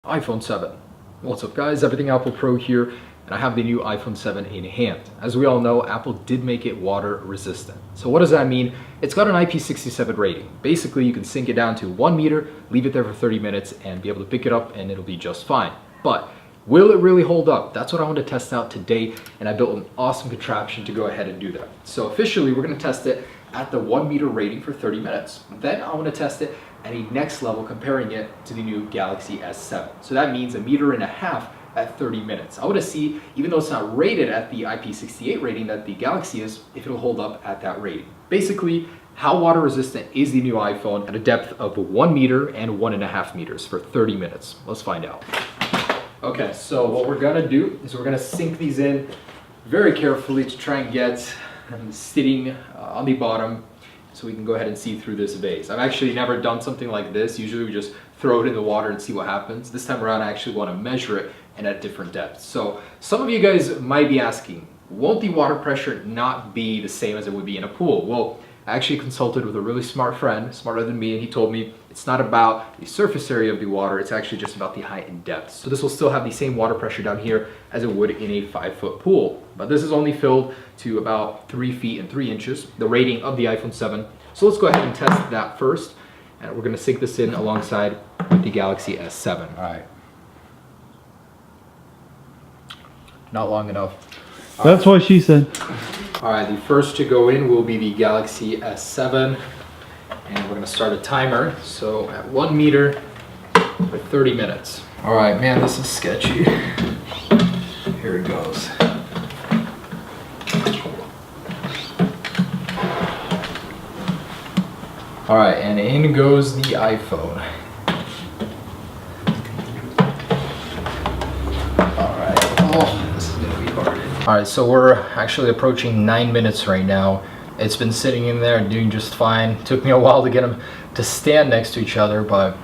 iPhone 7. What's up guys, Everything Apple Pro here, and I have the new iPhone 7 in hand. As we all know, Apple did make it water resistant. So what does that mean? It's got an IP67 rating. Basically, you can sink it down to 1 meter, leave it there for 30 minutes, and be able to pick it up and it'll be just fine. But will it really hold up? That's what I want to test out today, and I built an awesome contraption to go ahead and do that. So officially, we're going to test it at the 1 meter rating for 30 minutes. Then I want to test it at a next level, comparing it to the new Galaxy S7. So that means 1.5 meters at 30 minutes. I want to see, even though it's not rated at the IP68 rating that the Galaxy is, if it'll hold up at that rating. Basically, how water resistant is the new iPhone at a depth of 1 meter and 1.5 meters for 30 minutes. Let's find out. Okay, so what we're gonna do is we're gonna sink these in very carefully to try and get them sitting on the bottom, so we can go ahead and see through this vase. I've actually never done something like this. Usually we just throw it in the water and see what happens. This time around I actually want to measure it and at different depths. So some of you guys might be asking, won't the water pressure not be the same as it would be in a pool? Well, I actually consulted with a really smart friend, smarter than me, and he told me it's not about the surface area of the water, it's actually just about the height and depth. So this will still have the same water pressure down here as it would in a 5-foot pool. But this is only filled to about 3 feet and 3 inches, the rating of the iPhone 7. So let's go ahead and test that first. And we're gonna sink this in alongside with the Galaxy S7. All right. Not long enough. That's what she said. All right, the first to go in will be the Galaxy S7, and we're gonna start a timer. So at 1 meter for 30 minutes. All right, man, this is sketchy. Here it goes. All right, and in goes the iPhone. All right, oh, this is gonna be hard. All right, so we're actually approaching 9 minutes right now. It's been sitting in there and doing just fine. Took me a while to get them to stand next to each other, but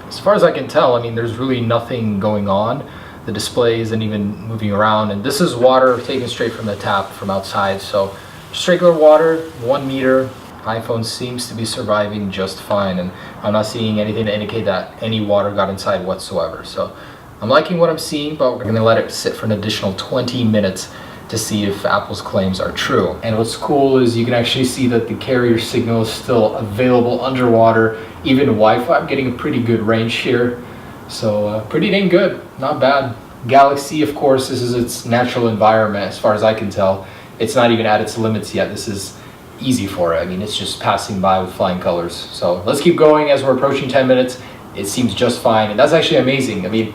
as far as I can tell, I mean, there's really nothing going on. The display isn't even moving around, and this is water taken straight from the tap from outside. So just regular water, 1 meter. iPhone seems to be surviving just fine, and I'm not seeing anything to indicate that any water got inside whatsoever. So I'm liking what I'm seeing, but we're gonna let it sit for an additional 20 minutes to see if Apple's claims are true. And what's cool is you can actually see that the carrier signal is still available underwater. Even Wi-Fi, I'm getting a pretty good range here. So pretty dang good, not bad. Galaxy, of course, this is its natural environment as far as I can tell. It's not even at its limits yet. This is easy for it. I mean, it's just passing by with flying colors. So let's keep going. As we're approaching 10 minutes, it seems just fine. And that's actually amazing. I mean,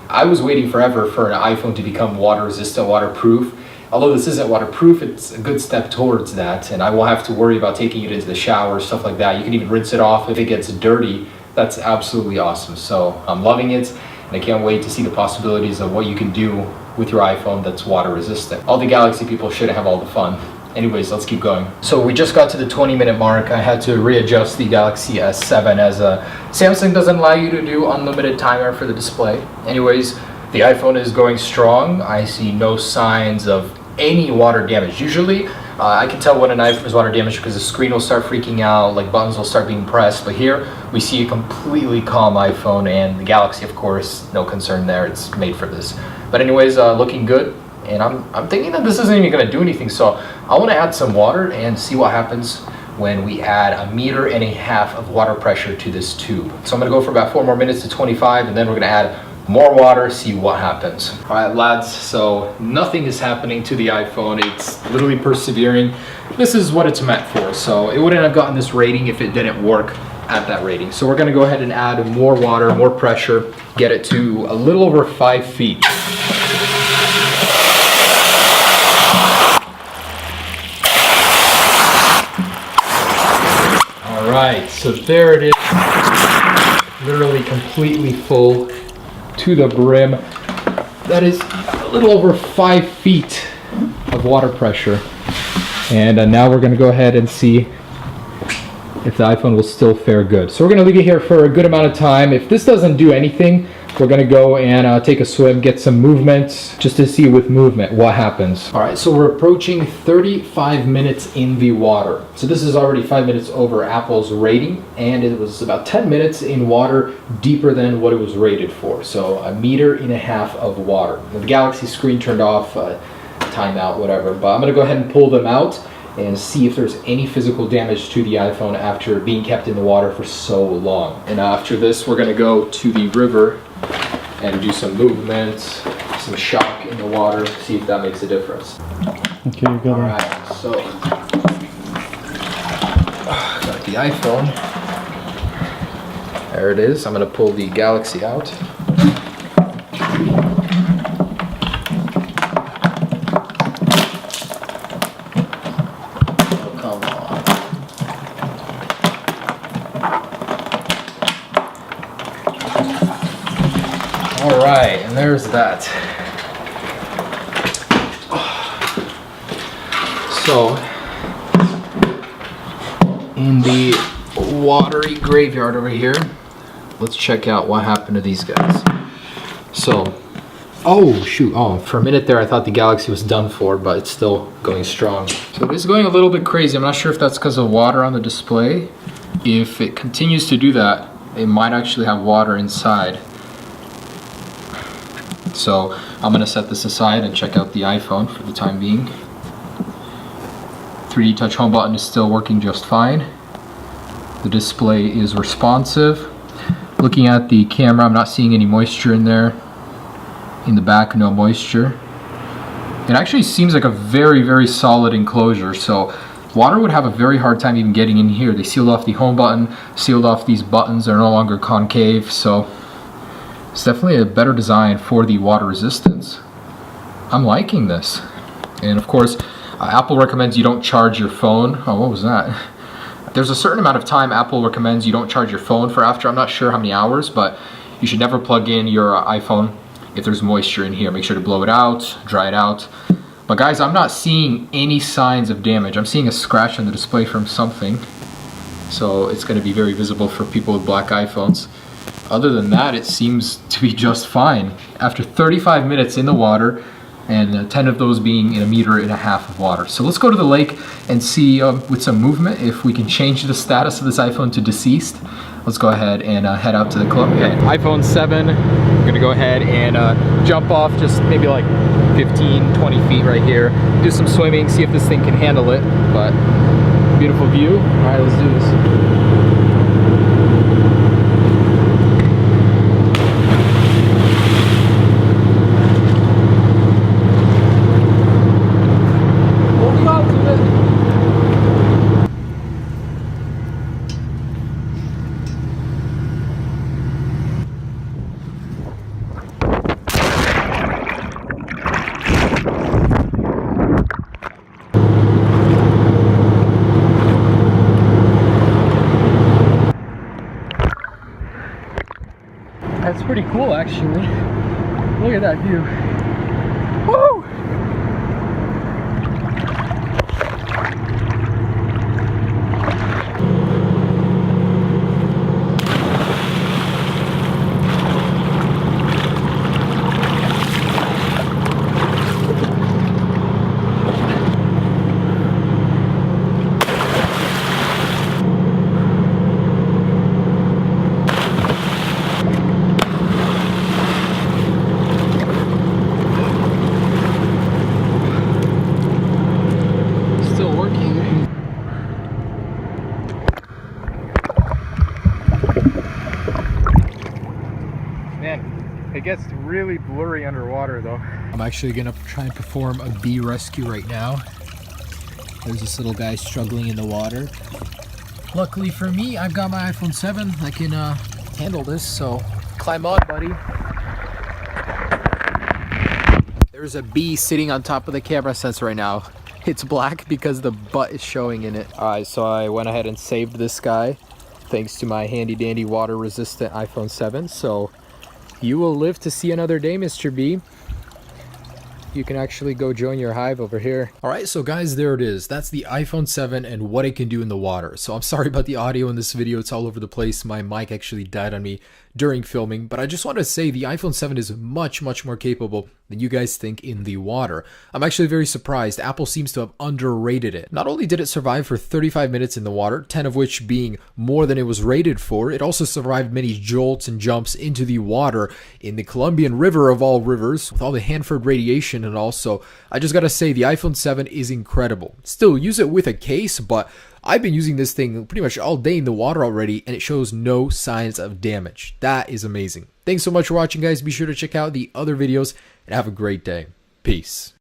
I was waiting forever for an iPhone to become water resistant, waterproof. Although this isn't waterproof, it's a good step towards that. And I won't have to worry about taking it into the shower, stuff like that. You can even rinse it off if it gets dirty. That's absolutely awesome. So I'm loving it, and I can't wait to see the possibilities of what you can do with your iPhone that's water resistant. All the Galaxy people should have all the fun. Anyways, let's keep going. So we just got to the 20-minute mark. I had to readjust the Galaxy S7 as Samsung doesn't allow you to do unlimited timer for the display. Anyways, the iPhone is going strong. I see no signs of any water damage. Usually, I can tell when an iPhone is water damaged because the screen will start freaking out, like buttons will start being pressed. But here, we see a completely calm iPhone, and the Galaxy, of course, no concern there. It's made for this. But anyways, looking good. And I'm thinking that this isn't even gonna do anything, so I wanna add some water and see what happens when we add 1.5 meters of water pressure to this tube. So I'm gonna go for about 4 more minutes to 25, and then we're gonna add more water, see what happens. All right, lads, so nothing is happening to the iPhone. It's literally persevering. This is what it's meant for, so it wouldn't have gotten this rating if it didn't work at that rating. So we're gonna go ahead and add more water, more pressure, get it to a little over 5 feet. Right, so there it is, literally completely full to the brim. That is a little over 5 feet of water pressure. And now we're gonna go ahead and see if the iPhone will still fare good. So we're gonna leave it here for a good amount of time. If this doesn't do anything, We're gonna go and take a swim, get some movement, just to see with movement what happens. All right, so we're approaching 35 minutes in the water. So this is already 5 minutes over Apple's rating, and it was about 10 minutes in water deeper than what it was rated for. So 1.5 meters of water. The Galaxy screen turned off, timeout, whatever. But I'm gonna go ahead and pull them out and see if there's any physical damage to the iPhone after being kept in the water for so long. And after this, we're gonna go to the river and do some movement, some shock in the water, see if that makes a difference. Okay, you got it. Alright, so got the iPhone. There it is. I'm gonna pull the Galaxy out. All right, and there's that. So, in the watery graveyard over here, let's check out what happened to these guys. So, oh shoot, oh, for a minute there I thought the Galaxy was done for, but it's still going strong. So it's going a little bit crazy. I'm not sure if that's because of water on the display. If it continues to do that, it might actually have water inside. So I'm gonna set this aside and check out the iPhone for the time being. 3D Touch Home button is still working just fine. The display is responsive. Looking at the camera, I'm not seeing any moisture in there. In the back, no moisture. It actually seems like a very, very solid enclosure, so water would have a very hard time even getting in here. They sealed off the home button, sealed off these buttons, they're no longer concave, so it's definitely a better design for the water resistance. I'm liking this. And of course, Apple recommends you don't charge your phone. Oh, what was that? There's a certain amount of time Apple recommends you don't charge your phone for after. I'm not sure how many hours, but you should never plug in your iPhone if there's moisture in here. Make sure to blow it out, dry it out. But guys, I'm not seeing any signs of damage. I'm seeing a scratch on the display from something. So it's going to be very visible for people with black iPhones. Other than that, it seems to be just fine. After 35 minutes in the water, and 10 of those being in 1.5 meters of water. So let's go to the lake and see with some movement if we can change the status of this iPhone to deceased. Let's go ahead and head out to the club. Okay, iPhone 7, I'm gonna go ahead and jump off just maybe like 15, 20 feet right here. Do some swimming, see if this thing can handle it, but beautiful view. All right, let's do this. That's pretty cool, actually. Look at that view. Woo! It gets really blurry underwater though. I'm actually gonna try and perform a bee rescue right now. There's this little guy struggling in the water. Luckily for me, I've got my iPhone 7. I can handle this, so climb on, buddy. There's a bee sitting on top of the camera sensor right now. It's black because the butt is showing in it. Alright, so I went ahead and saved this guy thanks to my handy dandy water resistant iPhone 7. So you will live to see another day, Mr. B. you can actually go join your hive over here. Alright, so guys, there it is. That's the iPhone 7 and what it can do in the water. So I'm sorry about the audio in this video. It's all over the place. My mic actually died on me during filming, but I just want to say the iPhone 7 is much more capable than you guys think in the water. I'm actually very surprised. Apple seems to have underrated it. Not only did it survive for 35 minutes in the water, 10 of which being more than it was rated for, it also survived many jolts and jumps into the water in the Colombian River of all rivers with all the Hanford radiation and all. So I just gotta say the iPhone 7 is incredible. Still use it with a case, but I've been using this thing pretty much all day in the water already, and it shows no signs of damage. That is amazing. Thanks so much for watching, guys. Be sure to check out the other videos, and have a great day. Peace.